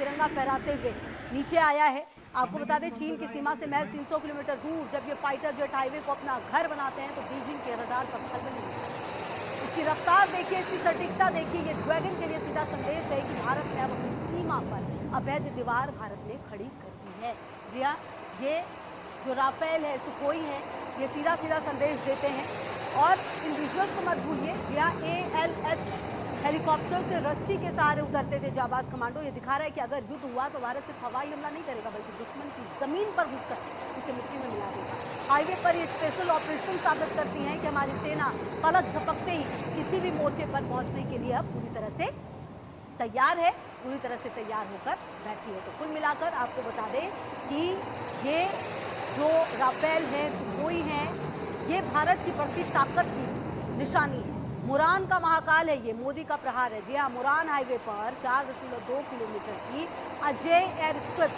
तिरंगा फहराते हुए नीचे आया है। आपको बता दें, चीन की सीमा से महज 300 किलोमीटर दूर जब ये फाइटर जेट हाईवे को अपना घर बनाते हैं तो बीजिंग के रडार पर खलबली मच जाती है। इसकी रफ्तार देखिए, इसकी सटीकता देखिए। ये ड्रैगन के लिए सीधा संदेश है कि भारत ने अब अपनी सीमा पर अवैध दीवार भारत ने खड़ी कर दी है। जी हाँ, ये जो राफेल है, सुखोई है, ये सीधा सीधा संदेश देते हैं। और इन विजुअल्स को मत भूलिए। जी हाँ, ALH हेलीकॉप्टर से रस्सी के सहारे उतरते थे जाबाज कमांडो। ये दिखा रहा है कि अगर युद्ध हुआ तो भारत सिर्फ हवाई हमला नहीं करेगा, बल्कि दुश्मन की जमीन पर घुसकर उसे मिट्टी में मिला देगा। हाईवे पर ये स्पेशल ऑपरेशन साबित करती हैं कि हमारी सेना पलक झपकते ही किसी भी मोर्चे पर पहुंचने के लिए अब पूरी तरह से तैयार है, पूरी तरह से तैयार होकर बैठी है। तो कुल मिलाकर आपको बता दें कि ये जो राफेल है, सुखोई है, ये भारत की बढ़ती ताकत की निशानी है। मुरान का महाकाल है, ये मोदी का प्रहार है। जी हाँ, मुरान हाईवे पर 4.2 किलोमीटर की अजय एयर स्ट्रिप,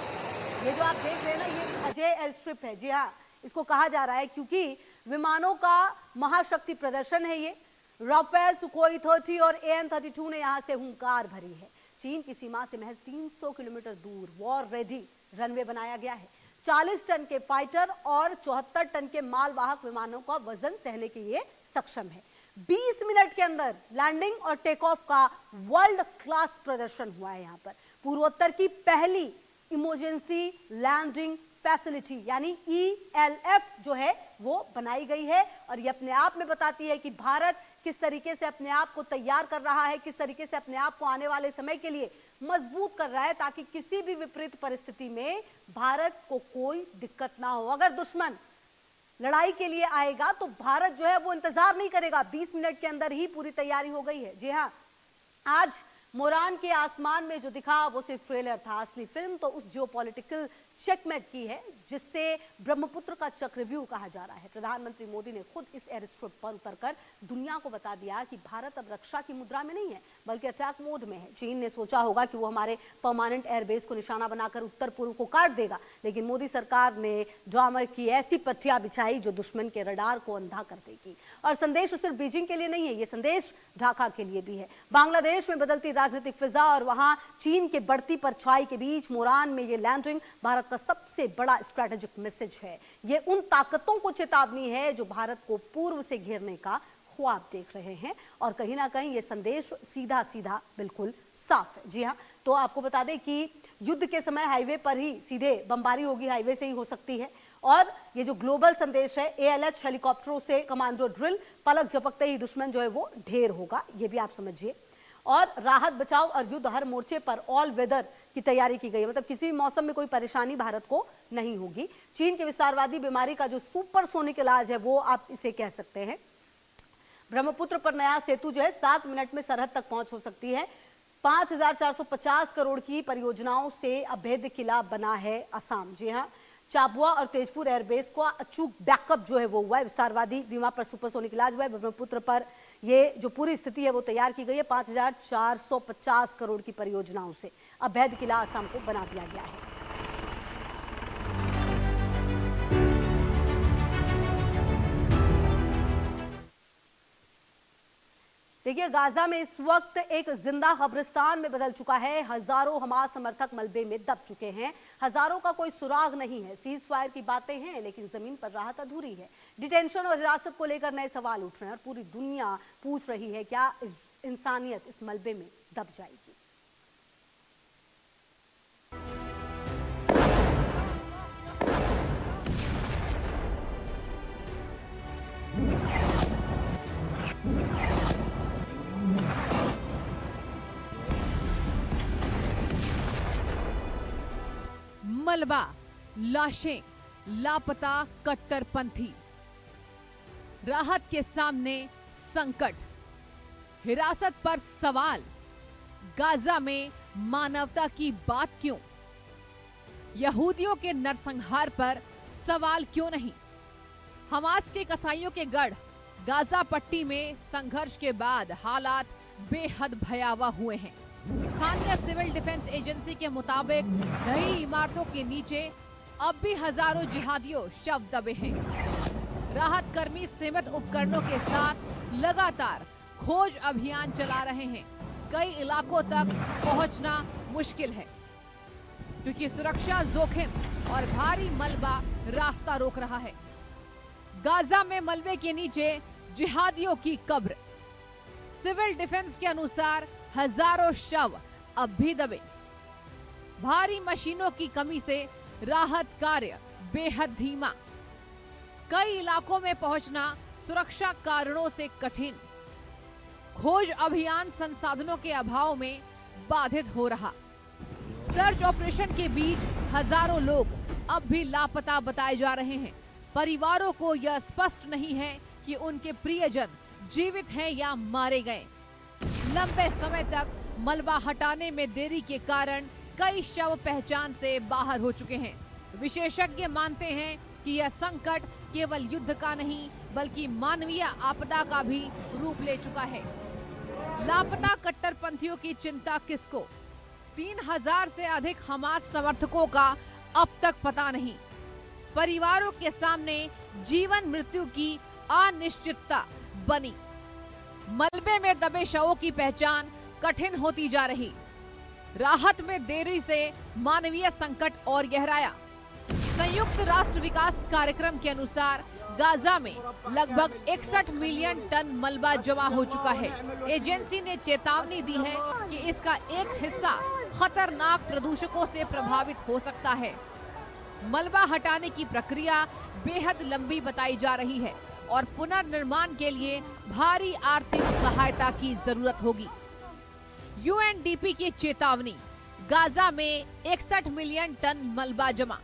ये जो आप देख रहे हैं ना, ये अजय एयर स्ट्रिप है। जी हाँ, इसको कहा जा रहा है क्योंकि विमानों का महाशक्ति प्रदर्शन है ये। राफेल, सुखोई 30 और AN-32 ने यहां से हुंकार भरी है। चीन की सीमा से महज 300 किलोमीटर दूर वॉर रेडी रनवे बनाया गया है। 40 टन के फाइटर और 74 टन के मालवाहक विमानों का वजन सहने के लिए सक्षम है। 20 मिनट के अंदर लैंडिंग और टेक ऑफ का वर्ल्ड क्लास प्रदर्शन हुआ है। यहां पर पूर्वोत्तर की पहली इमरजेंसी लैंडिंग फैसिलिटी यानी ELF जो है वो बनाई गई है। और ये अपने आप में बताती है कि भारत किस तरीके से अपने आप को तैयार कर रहा है, किस तरीके से अपने आप को आने वाले समय के लिए मजबूत कर रहा है, ताकि किसी भी विपरीत परिस्थिति में भारत को कोई दिक्कत ना हो। अगर दुश्मन लड़ाई के लिए आएगा तो भारत जो है वो इंतजार नहीं करेगा, 20 मिनट के अंदर ही पूरी तैयारी हो गई है। जी हाँ, आज मुरान के आसमान में जो दिखा वो सिर्फ ट्रेलर था। असली फिल्म तो उस जियोपॉलिटिकल चेकमेट की है जिससे ब्रह्मपुत्र का चक्रव्यूह कहा जा रहा है। प्रधानमंत्री मोदी ने खुद इस एयर स्ट्रिप पर उतरकर दुनिया को बता दिया कि भारत अब रक्षा की मुद्रा में नहीं है, बल्कि अटैक मोड में है। चीन ने सोचा होगा कि वो हमारे परमानेंट एयरबेस को निशाना बनाकर उत्तर पूर्व को काट देगा, लेकिन मोदी सरकार ने ड्रामा की ऐसी पट्टियां बिछाई जो दुश्मन के रडार को अंधा कर देगी। और संदेश सिर्फ बीजिंग के लिए नहीं है, ये संदेश ढाका के लिए भी है। बांग्लादेश में बदलती राजनीतिक फिजा और वहां चीन के बढ़ती परछाई के बीच मुरान में ये लैंडिंग भारत का सबसे बड़ा स्ट्रैटेजिक मैसेज है। ये उन ताकतों को चेतावनी है जो भारत को पूर्व से घेरने का ख्वाब देख रहे हैं। और कहीं ना कहीं ये संदेश सीधा सीधा बिल्कुल साफ है। जी हाँ, तो आपको बता दें कि युद्ध के समय हाईवे पर ही सीधे बमबारी होगी, हाईवे से ही हो सकती है। और ये जो ग्लोबल संदेश है, ALH हेलीकॉप्टरों से कमांडो ड्रिल, पलक झपकते ही दुश्मन जो है वो ढेर होगा, ये भी आप समझिए। और राहत, बचाव और युद्ध हर मोर्चे पर ऑल वेदर की तैयारी की गई है, मतलब किसी भी मौसम में कोई परेशानी भारत को नहीं होगी। चीन के विस्तारवादी बीमारी का जो सुपरसोनिक इलाज है वो आप इसे कह सकते हैं। ब्रह्मपुत्र पर नया सेतु जो है 7 मिनट में सरहद तक पहुंच हो सकती है। 5450 करोड़ की परियोजनाओं से अभेद्य किला बना है असम। जी हाँ, चाबुआ और तेजपुर एयरबेस को अचूक बैकअप जो है वो हुआ है। विस्तारवादी बीमा पर सुपरसोनिक इलाज हुआ है। ब्रह्मपुत्र पर ये जो पूरी स्थिति है वो तैयार की गई है। 5450 करोड़ की परियोजनाओं से अभेद्य किला असम को बना दिया गया है। देखिए, गाजा में इस वक्त एक जिंदा कब्रिस्तान में बदल चुका है। हजारों हमास समर्थक मलबे में दब चुके हैं। हजारों का कोई सुराग नहीं है। सीज फायर की बातें हैं, लेकिन जमीन पर राहत अधूरी है। डिटेंशन और हिरासत को लेकर नए सवाल उठ रहे हैं और पूरी दुनिया पूछ रही है क्या इंसानियत इस मलबे में दब जाएगी। मलबा, लाशें, लापता कट्टरपंथी, राहत के सामने संकट, हिरासत पर सवाल। गाजा में मानवता की बात क्यों? यहूदियों के नरसंहार पर सवाल क्यों नहीं? हमास के कसाईयों के गढ़ गाजा पट्टी में संघर्ष के बाद हालात बेहद भयावह हुए हैं। स्थानीय सिविल डिफेंस एजेंसी के मुताबिक ढही इमारतों के नीचे अब भी हजारों जिहादियों शव दबे हैं। राहत कर्मी सीमित उपकरणों के साथ लगातार खोज अभियान चला रहे हैं। कई इलाकों तक पहुंचना मुश्किल है। क्योंकि सुरक्षा जोखिम और भारी मलबा रास्ता रोक रहा है। गाजा में मलबे के नीचे जिहादियों की कब्र। सिविल डिफेंस के अनुसार हजारों शव अब भी दबे। भारी मशीनों की कमी से राहत कार्य बेहद धीमा। कई इलाकों में पहुंचना सुरक्षा कारणों से कठिन। खोज अभियान संसाधनों के अभाव में बाधित हो रहा। सर्च ऑपरेशन के बीच हजारों लोग अब भी लापता बताए जा रहे हैं। परिवारों को यह स्पष्ट नहीं है कि उनके प्रियजन जीवित हैं या मारे गए। लंबे समय तक मलबा हटाने में देरी के कारण कई शव पहचान से बाहर हो चुके हैं। विशेषज्ञ मानते हैं कि यह संकट केवल युद्ध का नहीं बल्कि मानवीय आपदा का भी रूप ले चुका है। लापता कट्टरपंथियों की चिंता किसको? 3000 से अधिक हमास समर्थकों का अब तक पता नहीं। परिवारों के सामने जीवन मृत्यु की अनिश्चितता बनी। मलबे में दबे शवों की पहचान कठिन होती जा रही। राहत में देरी से मानवीय संकट और गहराया। संयुक्त राष्ट्र विकास कार्यक्रम के अनुसार गाजा में लगभग 61 मिलियन टन मलबा जमा हो चुका है। एजेंसी ने चेतावनी दी है कि इसका एक हिस्सा खतरनाक प्रदूषकों से प्रभावित हो सकता है। मलबा हटाने की प्रक्रिया बेहद लंबी बताई जा रही है और पुनर्निर्माण के लिए भारी आर्थिक सहायता की जरूरत होगी। यूएनडीपी की चेतावनी। गाजा में 61 मिलियन टन मलबा जमा।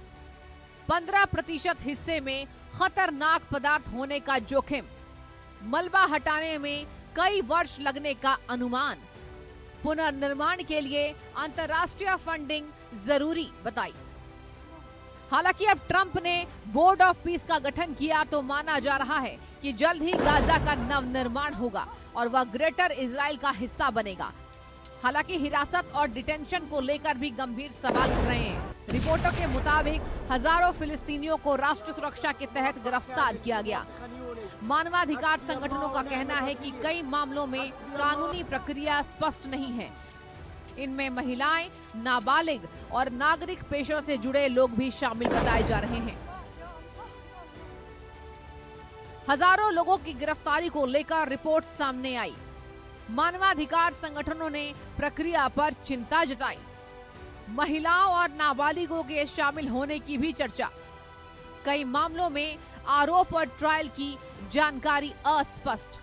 15% हिस्से में खतरनाक पदार्थ होने का जोखिम। मलबा हटाने में कई वर्ष लगने का अनुमान। पुनर्निर्माण के लिए अंतर्राष्ट्रीय फंडिंग जरूरी बताई। हालांकि अब ट्रंप ने बोर्ड ऑफ पीस का गठन किया तो माना जा रहा है कि जल्द ही गाजा का नवनिर्माण होगा और वह ग्रेटर इजराइल का हिस्सा बनेगा। हालांकि हिरासत और डिटेंशन को लेकर भी गंभीर सवाल उठ रहे हैं। रिपोर्टों के मुताबिक हजारों फिलिस्तीनियों को राष्ट्र सुरक्षा के तहत गिरफ्तार किया गया। मानवाधिकार संगठनों का कहना है कि कई मामलों में कानूनी प्रक्रिया स्पष्ट नहीं है। इनमें महिलाएं, नाबालिग और नागरिक पेशों से जुड़े लोग भी शामिल बताए जा रहे हैं। हजारों लोगों की गिरफ्तारी को लेकर रिपोर्ट सामने आई। मानवाधिकार संगठनों ने प्रक्रिया पर चिंता जताई। महिलाओं और नाबालिगों के शामिल होने की भी चर्चा। कई मामलों में आरोप और ट्रायल की जानकारी अस्पष्ट।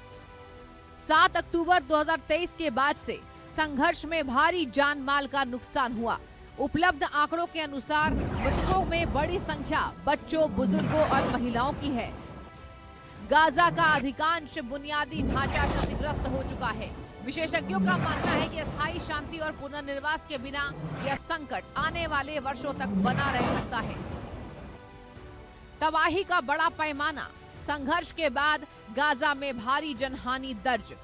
7 अक्टूबर 2023 के बाद से संघर्ष में भारी जान माल का नुकसान हुआ। उपलब्ध आंकड़ों के अनुसार मृतकों में बड़ी संख्या बच्चों, बुजुर्गों और महिलाओं की है। गाजा का अधिकांश बुनियादी ढांचा क्षतिग्रस्त हो चुका है। विशेषज्ञों का मानना है कि स्थायी शांति और पुनर्निर्वास के बिना यह संकट आने वाले वर्षों तक बना रह सकता है। तबाही का बड़ा पैमाना। संघर्ष के बाद गाजा में भारी जनहानि दर्ज।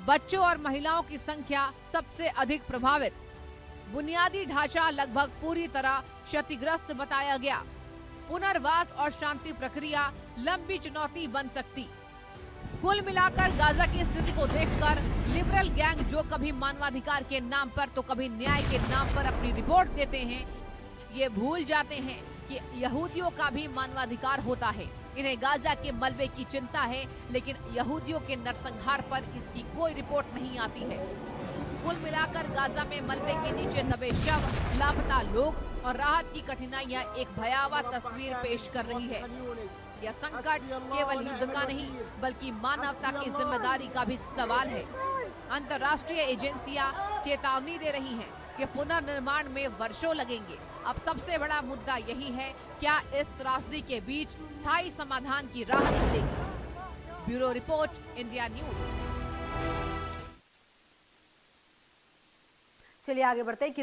बच्चों और महिलाओं की संख्या सबसे अधिक प्रभावित। बुनियादी ढांचा लगभग पूरी तरह क्षतिग्रस्त बताया गया। पुनर्वास और शांति प्रक्रिया लंबी चुनौती बन सकती। कुल मिलाकर गाजा की स्थिति को देखकर लिबरल गैंग, जो कभी मानवाधिकार के नाम पर तो कभी न्याय के नाम पर अपनी रिपोर्ट देते हैं, ये भूल जाते हैं कि यहूदियों का भी मानवाधिकार होता है। इन्हें गाजा के मलबे की चिंता है, लेकिन यहूदियों के नरसंहार पर इसकी कोई रिपोर्ट नहीं आती है। कुल मिलाकर गाजा में मलबे के नीचे दबे शव, लापता लोग और राहत की कठिनाइयां एक भयावह तस्वीर पेश कर रही है। यह संकट केवल युद्ध का नहीं बल्कि मानवता की जिम्मेदारी का भी सवाल है। अंतर्राष्ट्रीय एजेंसियां चेतावनी दे रही हैं कि पुनर्निर्माण में वर्षों लगेंगे। अब सबसे बड़ा मुद्दा यही है, क्या इस त्रासदी के बीच स्थायी समाधान की राह निकलेगी। Bureau report, India news. चलिए आगे बढ़ते हैं।